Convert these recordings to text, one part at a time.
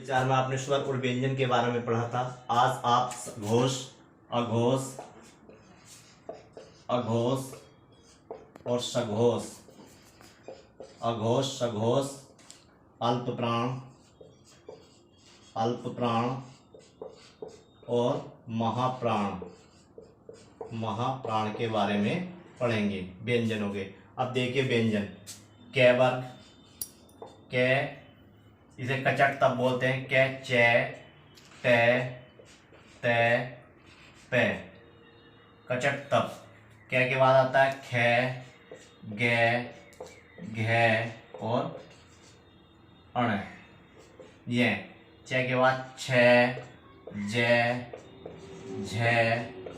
विचार में आपने स्वर और व्यंजन के बारे में पढ़ा था। आज आप घोष, अघोष, अघोष और सघोष, अघोष, सघोष, अल्प प्राण, अल्प प्राण और महाप्राण, महाप्राण के बारे में पढ़ेंगे, व्यंजनों के। अब देखिए व्यंजन, कै वर्ग, कै, इसे कचट तब बोलते हैं, कै, चे, टे, ते, पे, कचट तब। कै के बाद आता है खे, गे, घे और अण, ये। चे के बाद छे, जे, झे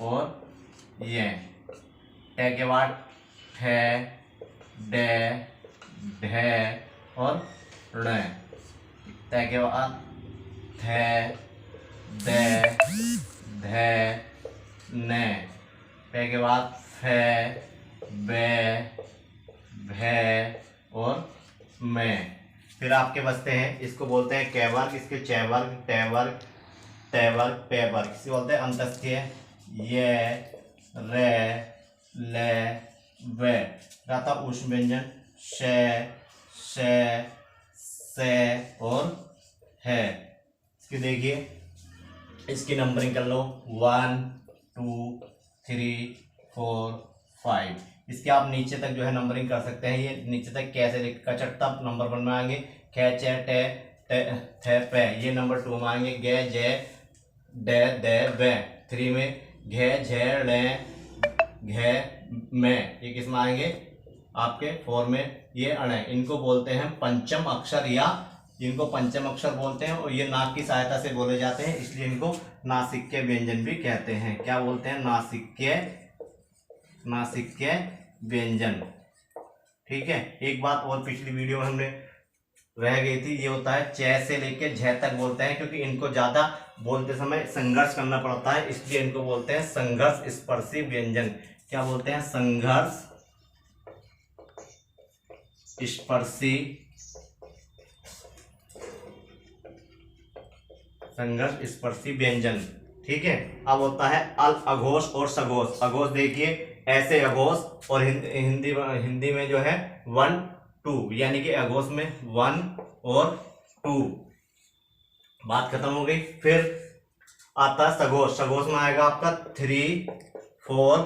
और ये। टे के बाद ठे, डे, ढे और णे। ते के बाद थे, दे, धे, ने। पे के बाद फे, बे, भे और में। फिर आपके बचते हैं, इसको बोलते हैं कै वर्ग, इसके चे वर्ग, टे वर्ग, ते वर्ग, पे वर्ग। इसे बोलते हैं अंतस्थिय, ये, रे, ले, वे। रहता ऊष्म व्यंजन, शे, से, से और है। इसकी देखिए, इसकी नंबरिंग कर लो, 1 2 3 4 5। इसके आप नीचे तक जो है नंबरिंग कर सकते हैं। ये नीचे तक कैसे कचट तब नंबर 1 में आएंगे, खे, चे, टे, थे, पे, ये नंबर 2 में आएंगे, गे, जे, डे, दे, वे। 3 में घे, झे, ले, घे, में, ये किस में आएंगे आपके 4 में ये अण। इनको बोलते हैं पंचम अक्षर, या इनको पंचम अक्षर बोलते हैं, और ये नाक की सहायता से बोले जाते हैं, इसलिए इनको नासिक्य व्यंजन भी कहते हैं। क्या बोलते हैं? नासिक्य, नासिक्य व्यंजन। ठीक है। एक बात और पिछली वीडियो में हमने रह गई थी, ये होता है चे से लेके झ तक बोलते हैं, क्योंकि इनको ज्यादा बोलते समय संघर्ष करना पड़ता है, इसलिए इनको बोलते हैं संघर्ष स्पर्शी व्यंजन। क्या बोलते हैं? संघर्ष स्पर्शी, संघर्ष स्पर्शी व्यंजन। ठीक है। अब होता है अघोष और सघोष। अघोष देखिए ऐसे अघोष, और हिंदी में जो है 1 2, यानी कि अघोष में 1 और 2। बात खत्म हो गई। फिर आता है सघोष। सघोष में आएगा आपका 3 4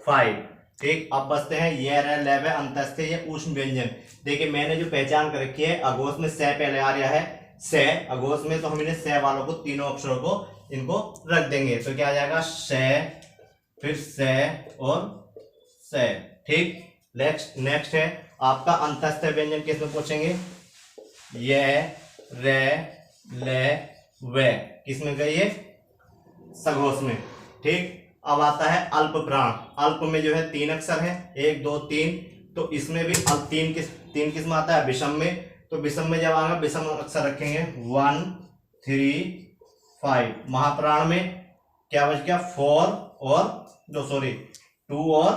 5। ठीक। अब बचते हैं ये रहे लेवे अंतस्थे, ये ऊष्म व्यंजन। देखिए मैंने जो पहचान कर रखी है, अघोष में से पहले आ रहा है, से अघोष में, तो हम इन्हें से वालों को, तीनों अक्षरों को इनको रख देंगे, तो क्या आ जाएगा? से, फिर से और से। ठीक। नेक्स्ट है आपका अंतस्थ व्यंजन। किसमें पूछेंगे? ये, रे, ले, वे। किसमें गई है? सघोष में। ठीक। अब आता है अल्प प्राण। अल्प में जो है 3 अक्षर है, 1 2 3, तो इसमें भी अब 3 किस्म आता है विषम में। तो विषम में जब आएगा, विषम अक्षर रखेंगे 1 3 5। महाप्राण में क्या बच गया? 2 और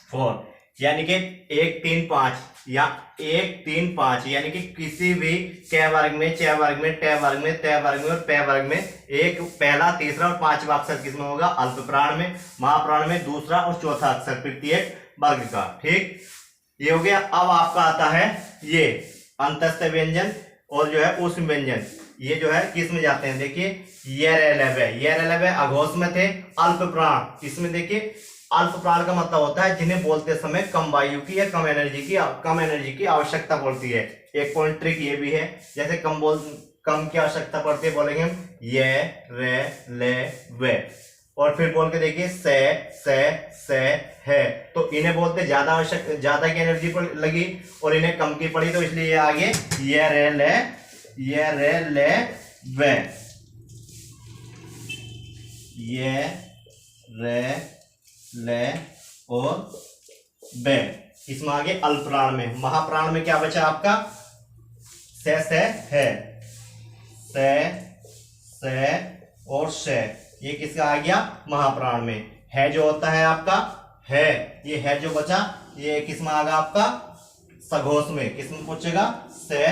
4, यानी कि 1 3 5, या 1 3 5, यानी कि किसी भी कै वर्ग में, चे वर्ग में, टे वर्ग में, ते वर्ग में और पे वर्ग में एक पहला, तीसरा और 5वां अक्षर किसमें होगा? अल्प प्राण में। महाप्राण में दूसरा और चौथा अक्षर प्रत्येक वर्ग का। ठीक। ये हो गया। अब आपका आता है ये अंतस्थ व्यंजन और जो है ऊष्म व्यंजन। ये जो है किस में जाते हैं? देखिए ये रेलवे अघोष में थे। अल्प प्राण, इसमें देखिए अल्प प्राण का मतलब होता है जिन्हें बोलते समय कम वायु की या कम एनर्जी की आवश्यकता पड़ती है। एक पॉइंट ट्रिक ये भी है, जैसे कम की आवश्यकता पड़ती है, बोलेंगे हम ये, रे, ले, वे। और फिर बोल के देखिए से है, तो इन्हें बोलते ज्यादा की एनर्जी लगी और इन्हें कम की पड़ी, तो इसलिए ये आगे ये, रे, ले, वे। ये, रे, ले और बे। इसमें आगे अल्प प्राण में। महाप्राण में क्या बचा आपका? से है, से और से। ये किसका आ गया? महाप्राण में। है जो होता है आपका है, ये है जो बचा, ये किस में आगा आपका? सघोष में। किस में पूछेगा? से,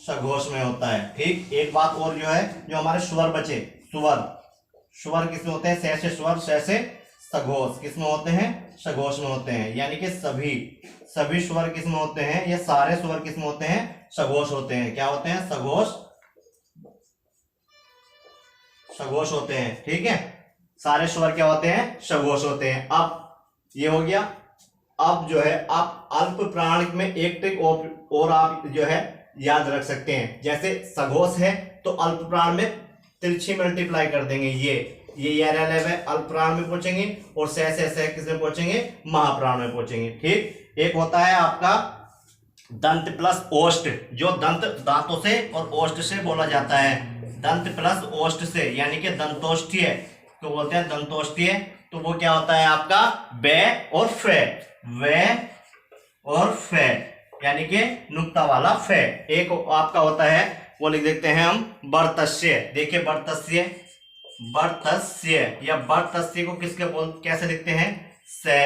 सघोष में होता है। ठीक, एक बात और जो है, जो हमारे स्वर बचे, स्वर किसमें होते हैं? से स्वर, से सघोष किसमें होते हैं? सघोष में होते हैं। यानी कि सभी स्वर किसमें होते हैं? ये सारे स्वर किसमें होते हैं? सघोष होते हैं। क्या होते हैं? सघोष होते हैं। ठीक है, सारे स्वर क्या होते हैं? सघोष होते हैं। अब ये हो गया। अब जो है आप अल्प प्राण में एक ट्रिक और आप जो है याद रख सकते हैं। जैसे सघोष है तो अल्प प्राण में तिरछी मल्टीप्लाई कर देंगे। ये है अल्प प्राण में पहुंचेंगे और से किसमें पहुंचेंगे? महाप्राण में पहुंचेंगे। ठीक, एक होता है आपका दंत प्लस ओष्ठ, जो दांतों से और ओष्ठ से बोला जाता है। दंत प्लस ओष्ठ से, यानी कि दंतोष्ठीय तो बोलते हैं दंतोष्ठीय। तो वो क्या होता है आपका? वे और फे, यानी कि नुक्ता वाला फे। एक आपका होता है, वो लिख देते हैं हम बर्तस्य। देखिए बर्तस्य या बर्तस्य को कैसे लिखते हैं? से,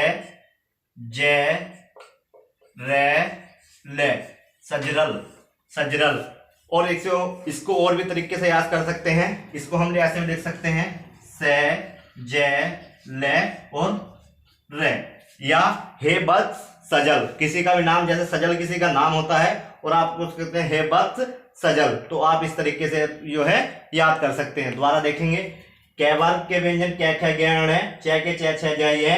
जे, रे, ले, सजरल। और इसको और भी तरीके से याद कर सकते हैं। इसको हम ऐसे में लिख सकते हैं से, जे, ले और रे। या हे बत्स सजल, किसी का भी नाम, जैसे सजल किसी का नाम होता है और आप कुछ कहते हैं हे बत्स सजल, तो आप इस तरीके से जो है याद कर सकते हैं। दोबारा देखेंगे। कै वर्ग के व्यंजन कै ख गे ण, चे के चे छ ज ये,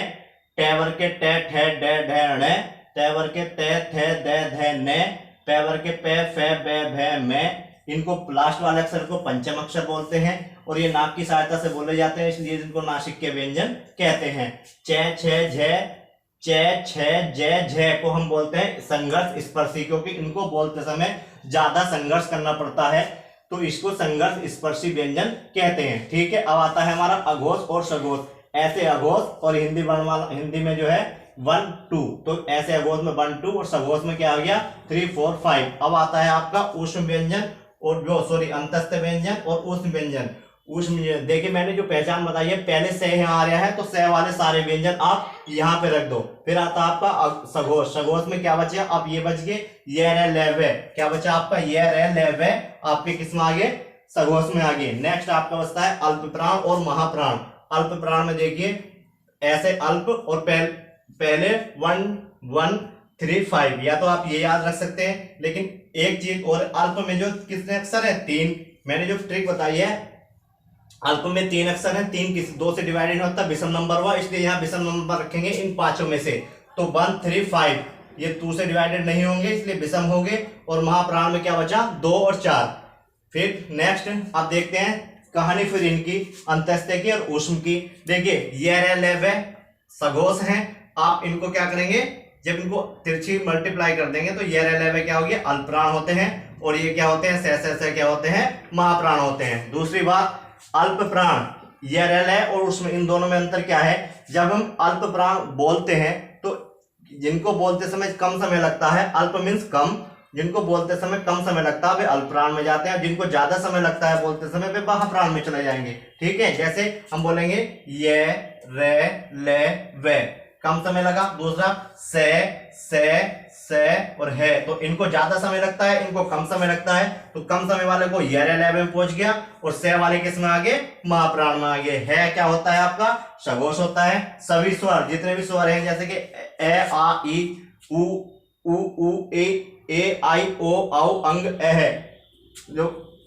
टे वर्ग के टे ठे डे ढे ण, ते वर्ग के ते थे दे धे ने, पे वर्ग के पे फे बे भे में। इनको लास्ट वाले अक्षर को पंचम अक्षर बोलते हैं और ये नाक की सहायता से बोले जाते हैं, इसलिए इनको नासिक के व्यंजन कहते हैं। चे छे झे, चे छे जे झे को हम बोलते हैं संघर्ष स्पर्शी, क्योंकि इनको बोलते समय ज्यादा संघर्ष करना पड़ता है, तो इसको संघर्ष स्पर्शी व्यंजन कहते हैं। ठीक है, अब आता है हमारा अघोष और सघोष। ऐसे अघोष और हिंदी में जो है 1 2, तो ऐसे अघोष में 1 2 और सघोष में क्या आ गया? 3 4 5। अब आता है आपका ऊष्म व्यंजन और अंतस्थ व्यंजन और ऊष्म व्यंजन। देखिए मैंने जो पहचान बताई है, पहले से यहाँ आ रहा है तो से वाले सारे व्यंजन आप यहाँ पे रख दो। फिर आता आपका सघोष में क्या बचे? अब ये बच गए ये रे ले वे। क्या बचा आपका? ये रे ले वे आपके किस में आगे? सघोष में आगे। नेक्स्ट आपका बचता है अल्प प्राण और महाप्राण। अल्प प्राण में देखिए ऐसे अल्प और पहले 1 1 3 5, या तो आप ये याद रख सकते हैं। लेकिन एक चीज और, अल्प में जो कितने अक्षर है? 3। मैंने जो ट्रिक बताई है, अल्प में 3 अक्षर है, 3 किसी 2 से डिवाइडेड होता है, विषम नंबर हुआ, इसलिए यहाँ विषम नंबर रखेंगे इन पांचों में से। तो 1 3 5 ये 2 से डिवाइडेड नहीं होंगे, इसलिए विषम हो गए। और महाप्राण में क्या बचा? 2 और 4। फिर नेक्स्ट आप देखते हैं कहानी फिर इनकी अंतस्थ की और ऊष्म की। देखिए ये रे ले वे सघोष हैं, आप इनको क्या करेंगे? जब इनको तिरछी मल्टीप्लाई कर देंगे तो ये रे ले वे क्या हो गया? अल्पप्राण होते हैं, और ये क्या होते हैं? से क्या होते हैं? महाप्राण होते हैं। दूसरी बात, अल्प प्राण ये रे ले और उसमें इन दोनों में अंतर क्या है? जब हम अल्प प्राण बोलते हैं तो जिनको बोलते समय कम समय लगता है, अल्प मीन्स कम, जिनको बोलते समय कम समय लगता है वे अल्प प्राण में जाते हैं, जिनको ज्यादा समय लगता है बोलते समय वे महाप्राण में चले जाएंगे। ठीक है, जैसे हम बोलेंगे ये रे ले वे, कम समय लगा। दूसरा से और है, तो इनको ज्यादा समय लगता है, इनको कम समय लगता है, तो कम समय वाले को ये रे ले में पहुंच गया और से वाले किस में आगे? महाप्राण में आगे। है क्या होता है आपका? सघोष होता है। सभी स्वर जितने भी स्वर हैं, जैसे कि ए आ ई उ ए आई ओ औ अंग है, जो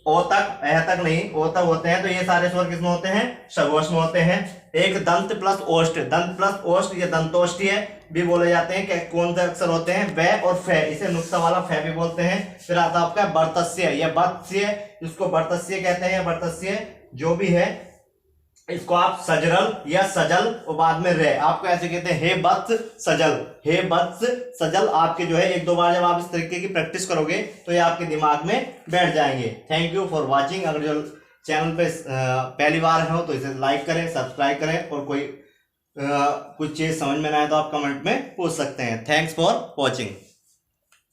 ओ तक ए तक नहीं, ओ तक होते हैं, तो ये सारे स्वर किसमें होते हैं? सघोष में होते हैं। एक दंत प्लस ओष्ठ, दंत प्लस ओष्ठ ये दंतोष्ठी है भी बोले जाते हैं। कि कौन से अक्षर होते हैं? वे और फे, इसे नुक्ता वाला फे भी बोलते हैं। फिर आता आपका बर्तस्य, ये बत्स्य, इसको बर्तस्य कहते हैं। बर्तस्य जो भी है, इसको आप सजरल या सजल और बाद में रे, आपको ऐसे कहते हैं हे बत्स सजल, हे बत्स सजल। आपके जो है 1 2 बार जब आप इस तरीके की प्रैक्टिस करोगे तो ये आपके दिमाग में बैठ जाएंगे। Thank you for watching. अगर जो चैनल पे पहली बार हो तो इसे लाइक करें, सब्सक्राइब करें, और कोई कुछ चीज समझ में ना आए तो आप कमेंट में पूछ सकते हैं। Thanks for watching.